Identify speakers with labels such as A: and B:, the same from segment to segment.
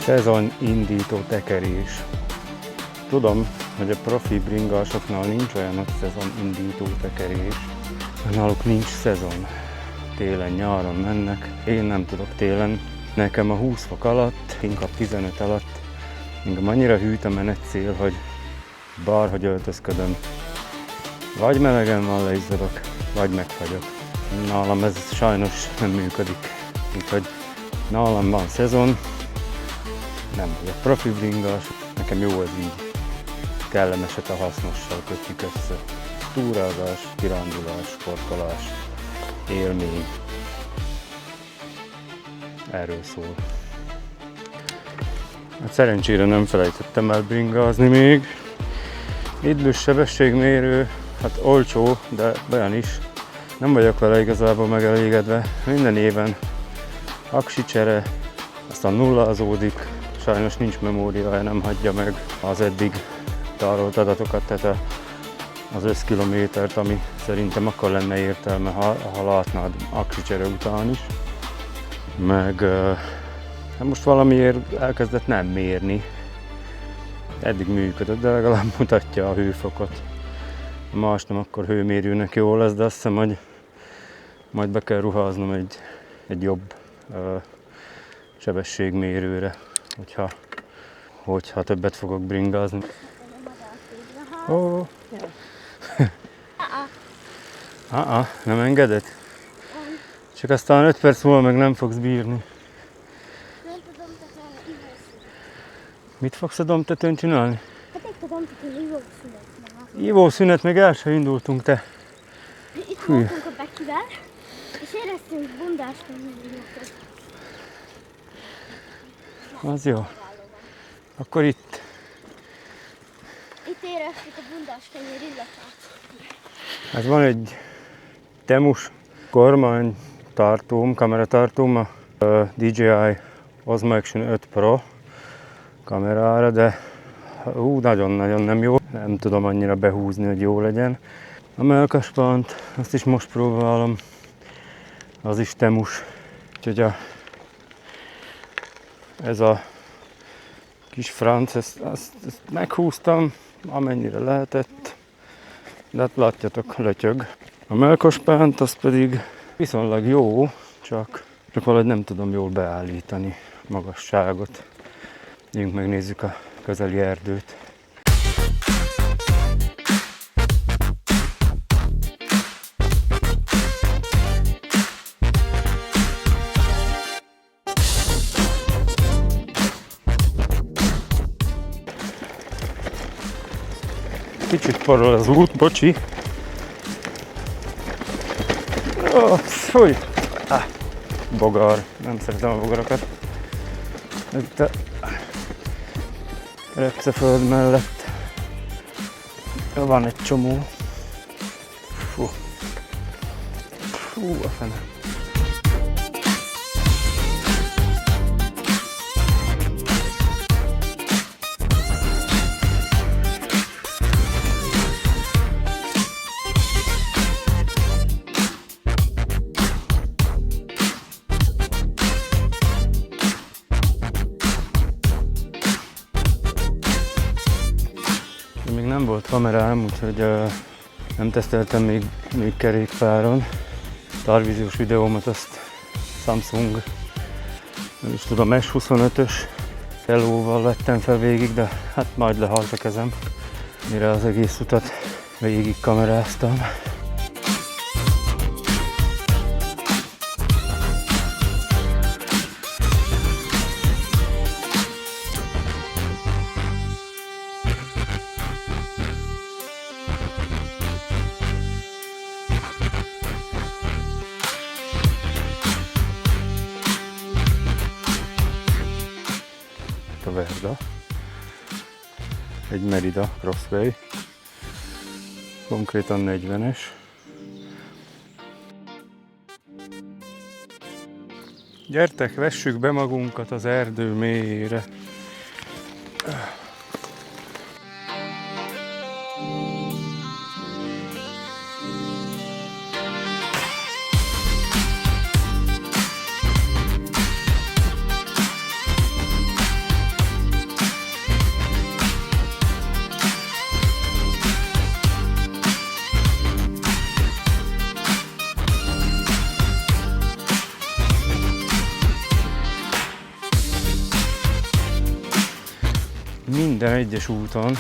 A: Szezonindító tekerés. Tudom, hogy a profi bringásoknál nincs olyan, hogy szezonindító tekerés. Náluk nincs szezon. Télen, nyáron mennek. Én nem tudok télen. Nekem a 20 fok alatt, inkább 15 alatt, engem annyira hűt a menetszél, hogy bárhogy öltözködöm, vagy melegen van, leizzadok, vagy megfagyok. Nálam ez sajnos nem működik. Úgyhogy nálam van szezon, nem vagyok profi bringás, nekem jó ez így. Kellemeset a hasznossal kötjük össze. Túrázás, kirándulás, sportolás, élmény. Erről szól. Hát szerencsére nem felejtettem el bringázni még. Idlős sebességmérő, hát olcsó, de olyan is. Nem vagyok vele igazából megelégedve. Minden éven aksicsere, aztán nullázódik. Sajnos nincs memóriája, nem hagyja meg az eddig tárolt adatokat, tehát az összkilométert, ami szerintem akkor lenne értelme, ha látnád aksicsere után is. Meg most valamiért elkezdett nem mérni. Eddig működött, de legalább mutatja a hőfokot. Más nem, akkor hőmérőnek jó lesz, de azt hiszem, hogy majd be kell ruháznom egy jobb sebességmérőre, hogyha többet fogok bringázni. Ó. Nem engeded? Csak aztán 5 perc múlva meg nem fogsz bírni.
B: Nem tudom tetőn ivószünet.
A: Mit fogsz a domtetőn csinálni?
B: Hát itt a domtetőn ivószünet.
A: Ivószünet, még el sem indultunk, te.
B: Itt voltunk a Bekivel, és éreztünk bundáskenyérineket.
A: Az jó. Akkor itt.
B: Itt éreztük a bundáskenyér illatát.
A: Ez van egy Temus kormánytartóm, kameratartóm, a DJI Osmo Action 5 Pro kamerára, de nagyon-nagyon nem jó. Nem tudom annyira behúzni, hogy jó legyen. A mellkaspánt, azt is most próbálom, az is Temus. Úgyhogy ez a kis franc, ezt meghúztam, amennyire lehetett, de hát látjátok, lötyög. A mellkaspánt az pedig viszonylag jó, csak valahogy nem tudom jól beállítani magasságot. Gyerünk megnézzük a közeli erdőt. Kicsit porol az út, bocsi. Fúj! Bogar. Nem szeretem a bogarakat. Itt a repceföld mellett van egy csomó. Fú a fene. Még nem volt kamerám, úgyhogy nem teszteltem még kerékpáron. Tárvíziós videómat azt Samsung, nem is tudom, S25-ös telóval vettem fel végig, de hát majd lehalt a kezem, mire az egész utat végig kameráztam. A Verda, egy Merida Crossway, konkrétan 40-es. Gyertek, vessük be magunkat az erdő mélyére. minden egyes úton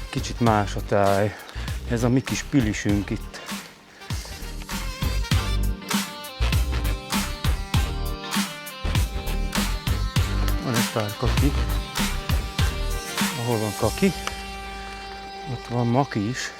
A: kicsit más a táj. Ez a mi kis pilisünk itt. Van egy pár kaki. Ahol van kaki, ott van maki is.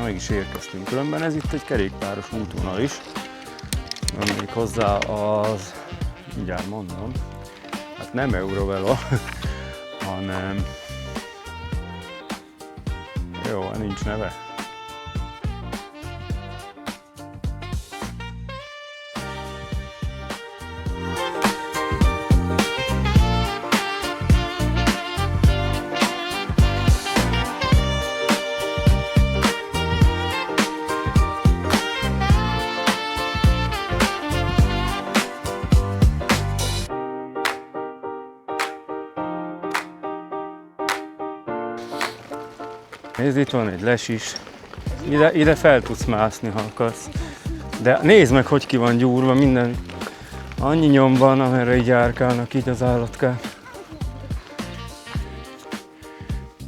A: Meg is érkeztünk. Különben ez itt egy kerékpáros útvonal is. Még hozzá az, mindjárt mondom, hát nem Eurovelo, hanem jó, nincs neve. Nézd, itt van egy les is. Ide fel tudsz mászni, ha akarsz. De nézd meg, hogy ki van gyúrva, minden. Annyi nyom van, amerre így járkálnak így az állatkák.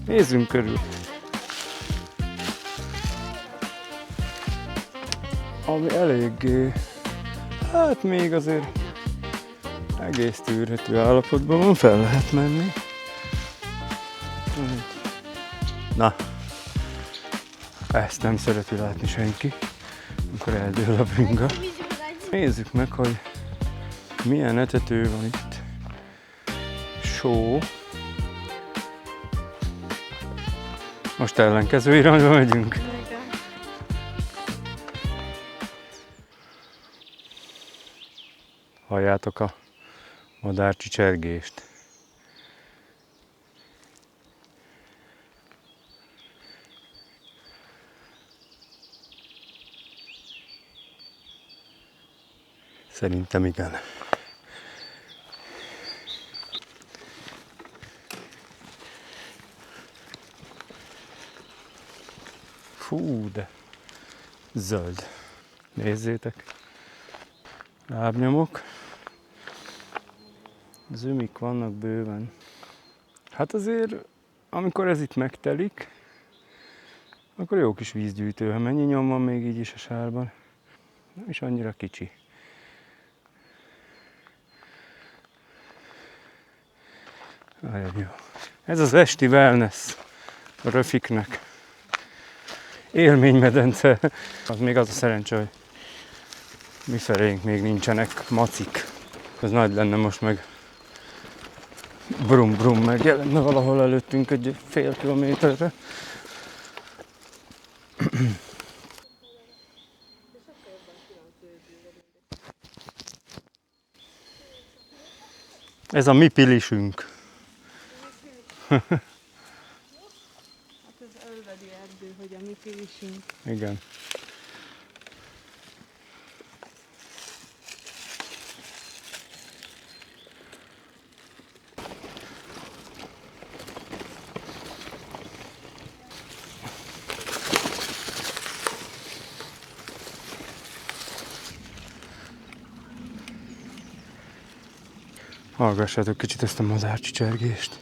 A: Nézzünk körül. Ami eléggé, hát még azért egész tűrhető állapotban van, fel lehet menni. Na, ezt nem szereti látni senki, amikor eldől a bringa. Nézzük meg, hogy milyen etető van itt. Só. Most ellenkező irányba megyünk. Halljátok a madárcsicsergést. Szerintem igen. Fú, de zöld. Nézzétek. Lábnyomok. Zümik vannak bőven. Hát azért, amikor ez itt megtelik, akkor jó kis vízgyűjtő. Ha mennyi nyom van még így is a sárban. Nem is annyira kicsi. Nagyon jó. Ez az esti wellness a röfiknek. Élménymedence. Az még az a szerencse, hogy mifelénk még nincsenek macik. Ez nagy lenne most meg brum brum megjelenne valahol előttünk egy fél kilométerre. Ez a mi pilisünk.
C: Hát ez ölvedi erdő, hogy a mi pilisünk.
A: Igen. Hallgassátok kicsit ezt a madárcsicsergést.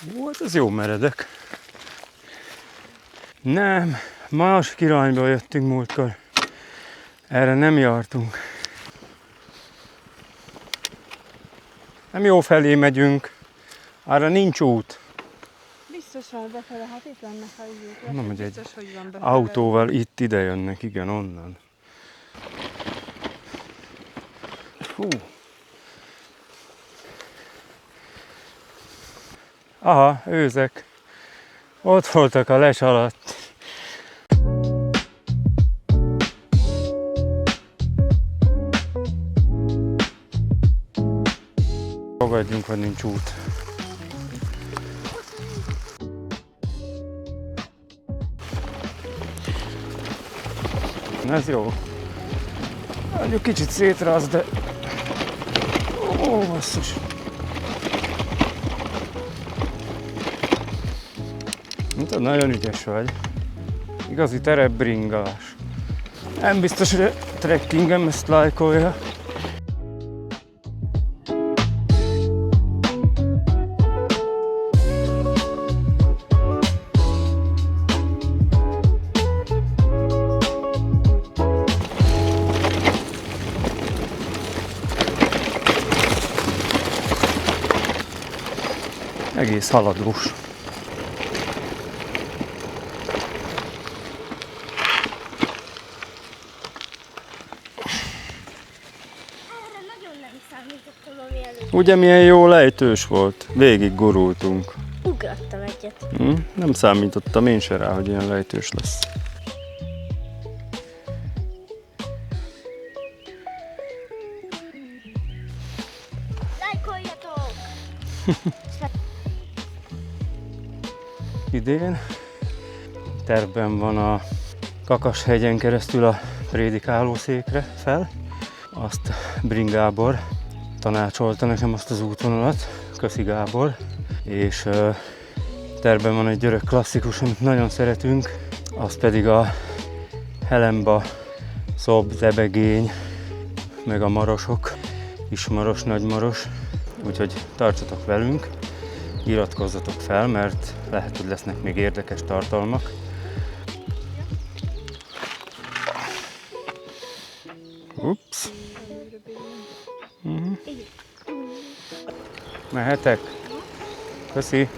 A: Volt, ez jó meredek. Nem, másik irányba jöttünk múltkor. Erre nem jártunk. Nem jó felé megyünk. Arra nincs út.
C: Biztos van befele, hát itt lennek a izék.
A: Nem, hogy egy
C: Biztos, hogy van befele.
A: autóval itt ide jönnek, igen, onnan. Hú. Aha, őzek. Ott voltak a les alatt. Fogadjunk, hogy nincs út. Ez jó. Mondjuk kicsit szétrász, de... Ó, basszus. Tudod, nagyon ügyes vagy. Igazi terepbringás. Nem biztos, hogy a trekkingem ezt lájkolja. Egész haladós.
B: Erre nagyon nem számítottam, ami előtt.
A: Ugye milyen jó lejtős volt? Végig gurultunk.
B: Ugrattam egyet.
A: Nem számítottam én se rá, hogy ilyen lejtős lesz.
B: Lájkoljatok!
A: Idén tervben van a Kakashegyen keresztül a prédikálószékre fel. Azt Bring Gábor tanácsolta nekem azt az útvonalat, köszi Gábor. És tervben van egy görög klasszikus, amit nagyon szeretünk, az pedig a Helemba, Szob, Zebegény, meg a Marosok, Kismaros, Nagymaros. Úgyhogy tartsatok velünk, iratkozzatok fel, mert lehet, hogy lesznek még érdekes tartalmak. Ups. Mehetek? Köszi.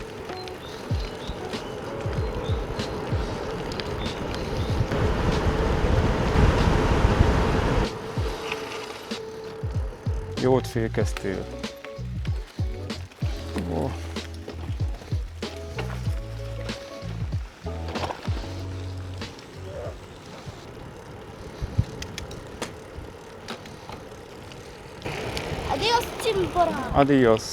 A: Jót fékeztél. Ó.
B: Adiós, cimbora!
A: Adiós.